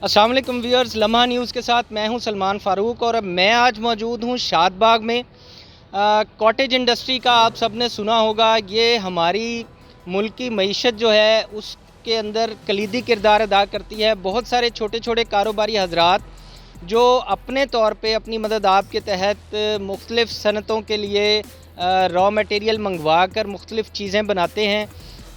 अस्सलाम वालेकुम व्यूअर्स, लम्हा न्यूज़ के साथ मैं हूं सलमान फ़ारूक और मैं आज मौजूद हूं शादबाग में। कॉटेज इंडस्ट्री का आप सब ने सुना होगा, ये हमारी मुल्क की मईशत जो है उसके अंदर कलीदी किरदार अदा करती है। बहुत सारे छोटे छोटे कारोबारी हजरात जो अपने तौर पे अपनी मदद आप के तहत मुख्तलिफ़ सनतों के लिए रॉ मटेरियल मंगवा कर मुख्तलिफ़ चीज़ें बनाते हैं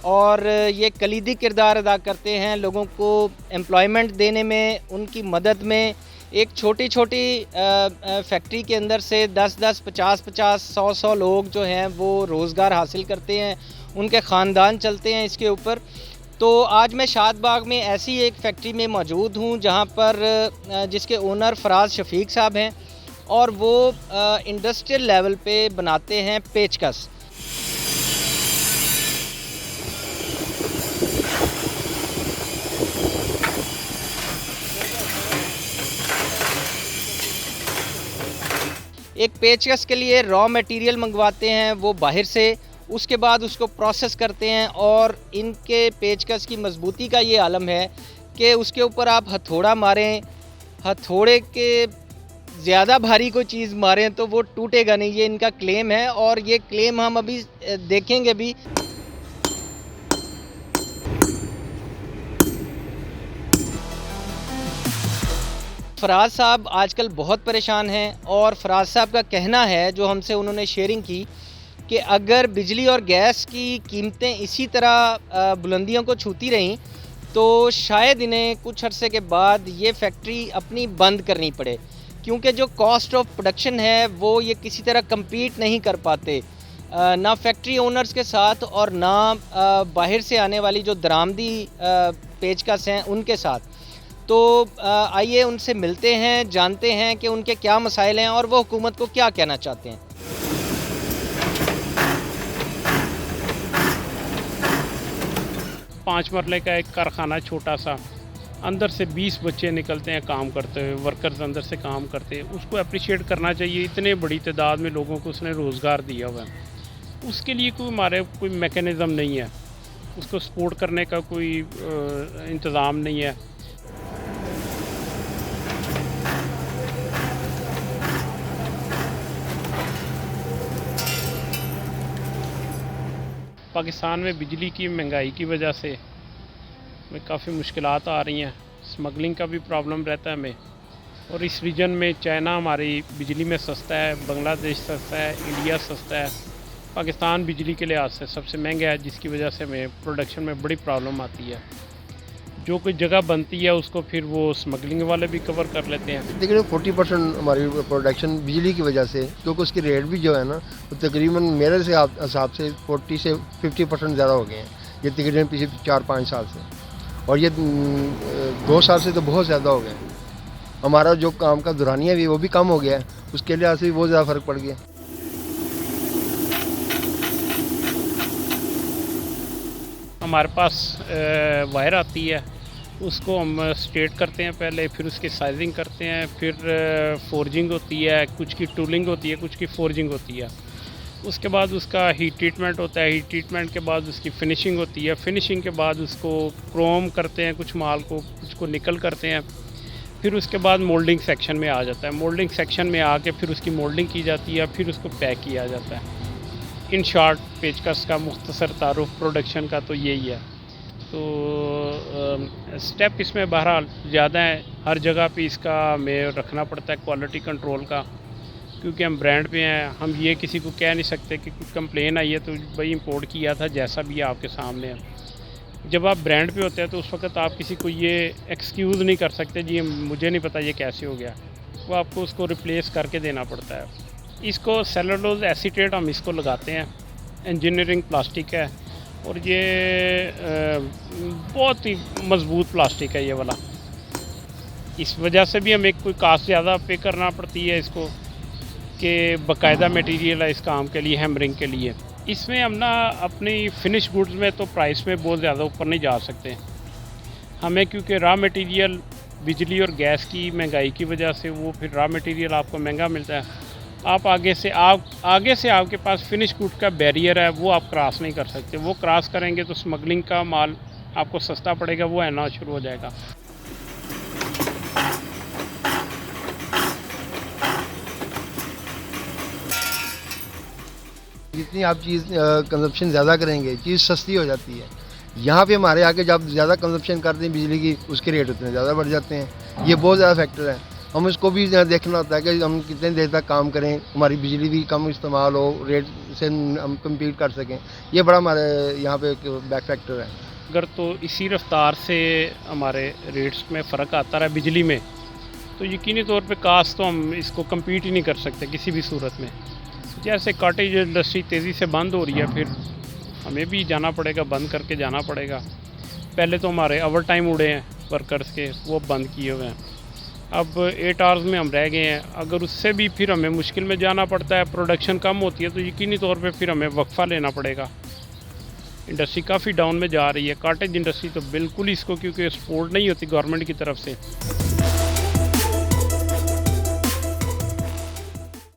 और ये कलीदी किरदार अदा करते हैं लोगों को एम्प्लॉयमेंट देने में, उनकी मदद में। एक छोटी-छोटी फैक्ट्री के अंदर से 10-10, 50-50, 100-100 लोग जो हैं वो रोज़गार हासिल करते हैं, उनके ख़ानदान चलते हैं इसके ऊपर। तो आज मैं शादबाग में ऐसी एक फैक्ट्री में मौजूद हूँ जहाँ पर जिसके ओनर फ़राज़ शफ़ीक साहब हैं और वो इंडस्ट्रियल लेवल पे बनाते हैं पेचकस। एक पेचकस के लिए रॉ मटेरियल मंगवाते हैं वो बाहर से, उसके बाद उसको प्रोसेस करते हैं और इनके पेचकस की मजबूती का ये आलम है कि उसके ऊपर आप हथौड़ा मारें, हथौड़े के ज़्यादा भारी कोई चीज़ मारें तो वो टूटेगा नहीं, ये इनका क्लेम है और ये क्लेम हम अभी देखेंगे भी। फ़राज़ साहब आजकल बहुत परेशान हैं और फ़राज़ साहब का कहना है, जो हमसे उन्होंने शेयरिंग की, कि अगर बिजली और गैस की कीमतें इसी तरह बुलंदियों को छूती रहीं तो शायद इन्हें कुछ अरसे के बाद ये फैक्ट्री अपनी बंद करनी पड़े, क्योंकि जो कॉस्ट ऑफ प्रोडक्शन है वो ये किसी तरह compete नहीं कर पाते, ना फैक्ट्री ओनर्स के साथ और ना बाहर से आने वाली जो दरामदी पेचकस हैं उनके साथ। तो आइए उनसे मिलते हैं, जानते हैं कि उनके क्या मसाइल हैं और वो हुकूमत को क्या कहना चाहते हैं। 5 मरले का एक कारखाना छोटा सा, अंदर से 20 बच्चे निकलते हैं काम करते हुए, वर्कर्स अंदर से काम करते हैं। उसको अप्रिशिएट करना चाहिए, इतने बड़ी तादाद में लोगों को उसने रोज़गार दिया हुआ है। उसके लिए कोई मैकेनिज़्म नहीं है, उसको सपोर्ट करने का कोई इंतज़ाम नहीं है। पाकिस्तान में बिजली की महंगाई की वजह से में काफ़ी मुश्किलात आ रही हैं, स्मगलिंग का भी प्रॉब्लम रहता है हमें। और इस रीजन में चाइना हमारी बिजली में सस्ता है, बांग्लादेश सस्ता है, इंडिया सस्ता है। पाकिस्तान बिजली के लिहाज से सबसे महंगा है, जिसकी वजह से हमें प्रोडक्शन में बड़ी प्रॉब्लम आती है। जो कोई जगह बनती है उसको फिर वो स्मगलिंग वाले भी कवर कर लेते हैं। तकरीबन 40% हमारी प्रोडक्शन बिजली की वजह से, क्योंकि उसकी रेट भी जो है ना वो तकरीबन मेरे से हिसाब से 40 से 50% ज़्यादा हो गए हैं ये तकरीबन पिछले 4-5 साल से, और ये 2 साल से तो बहुत ज़्यादा हो गए। हमारा जो काम का दुरानिया भी वो भी कम हो गया है, उसके लिहाज से भी बहुत ज़्यादा फ़र्क पड़ गया। हमारे पास वायर आती है, उसको हम स्ट्रेट करते हैं पहले, फिर उसकी साइजिंग करते हैं, फिर फोर्जिंग होती है, कुछ की टूलिंग होती है, कुछ की फोर्जिंग होती है। उसके बाद उसका हीट ट्रीटमेंट होता है, हीट ट्रीटमेंट के बाद उसकी फिनिशिंग होती है, फिनिशिंग के बाद उसको क्रोम करते हैं, कुछ माल को, कुछ को निकल करते हैं। फिर उसके बाद मोल्डिंग सेक्शन में आ जाता है, मोल्डिंग सेक्शन में आके फिर उसकी मोल्डिंग की जाती है, फिर उसको पैक किया जाता है। इन शॉर्ट पेचकस का मुख्तसर तारुफ प्रोडक्शन का तो यही है। तो स्टेप इसमें बहरहाल ज़्यादा है, हर जगह पे इसका हमें रखना पड़ता है क्वालिटी कंट्रोल का, क्योंकि हम ब्रांड पे हैं। हम ये किसी को कह नहीं सकते कि कुछ कंप्लेन आई है तो भाई इंपोर्ट किया था, जैसा भी आपके सामने है। जब आप ब्रांड पे होते हैं तो उस वक्त आप किसी को ये एक्सक्यूज़ नहीं कर सकते जी मुझे नहीं पता ये कैसे हो गया, वो आपको उसको रिप्लेस करके देना पड़ता है। इसको सेलुलोज एसीटेट हम इसको लगाते हैं, इंजीनियरिंग प्लास्टिक है और ये बहुत ही मज़बूत प्लास्टिक है ये वाला। इस वजह से भी हमें कोई कास्ट ज़्यादा पे करना पड़ती है इसको, कि बाकायदा मटेरियल है इस काम के लिए, हैमरिंग के लिए। इसमें हम ना अपनी फिनिश गुड्स में तो प्राइस में बहुत ज़्यादा ऊपर नहीं जा सकते हमें, क्योंकि रॉ मटेरियल बिजली और गैस की महंगाई की वजह से वो फिर रॉ मटेरियल आपको महंगा मिलता है। आप आगे से आपके पास फिनिश गुड का बैरियर है, वो आप क्रॉस नहीं कर सकते। वो क्रॉस करेंगे तो स्मगलिंग का माल आपको सस्ता पड़ेगा, वो आना शुरू हो जाएगा। जितनी आप चीज़ कंजप्शन ज़्यादा करेंगे चीज़ सस्ती हो जाती है। यहाँ पे हमारे आके जब ज़्यादा कंजप्शन करते हैं बिजली की, उसके रेट उतने ज़्यादा बढ़ जाते हैं। ये बहुत ज़्यादा फैक्टर है। हम इसको भी देखना होता है कि हम कितने देर तक काम करें, हमारी बिजली भी कम इस्तेमाल हो, रेट से हम कम्पीट कर सकें। ये बड़ा हमारे यहाँ पे बैक फैक्टर है। अगर तो इसी रफ्तार से हमारे रेट्स में फ़र्क आता रहा बिजली में, तो यकीनी तौर पे कास्ट तो हम इसको कम्पीट ही नहीं कर सकते किसी भी सूरत में। जैसे कॉटेज इंडस्ट्री तेज़ी से बंद हो रही है, फिर हमें भी जाना पड़ेगा, बंद करके जाना पड़ेगा। पहले तो हमारे ओवर टाइम उड़े हैं वर्कर्स के, वो बंद किए हुए हैं। अब 8 आवर्स में हम रह गए हैं। अगर उससे भी फिर हमें मुश्किल में जाना पड़ता है, प्रोडक्शन कम होती है, तो यकीनी तौर पे फिर हमें वक्फा लेना पड़ेगा। इंडस्ट्री काफ़ी डाउन में जा रही है। कॉटेज इंडस्ट्री तो बिल्कुल इसको, क्योंकि सपोर्ट नहीं होती गवर्नमेंट की तरफ से।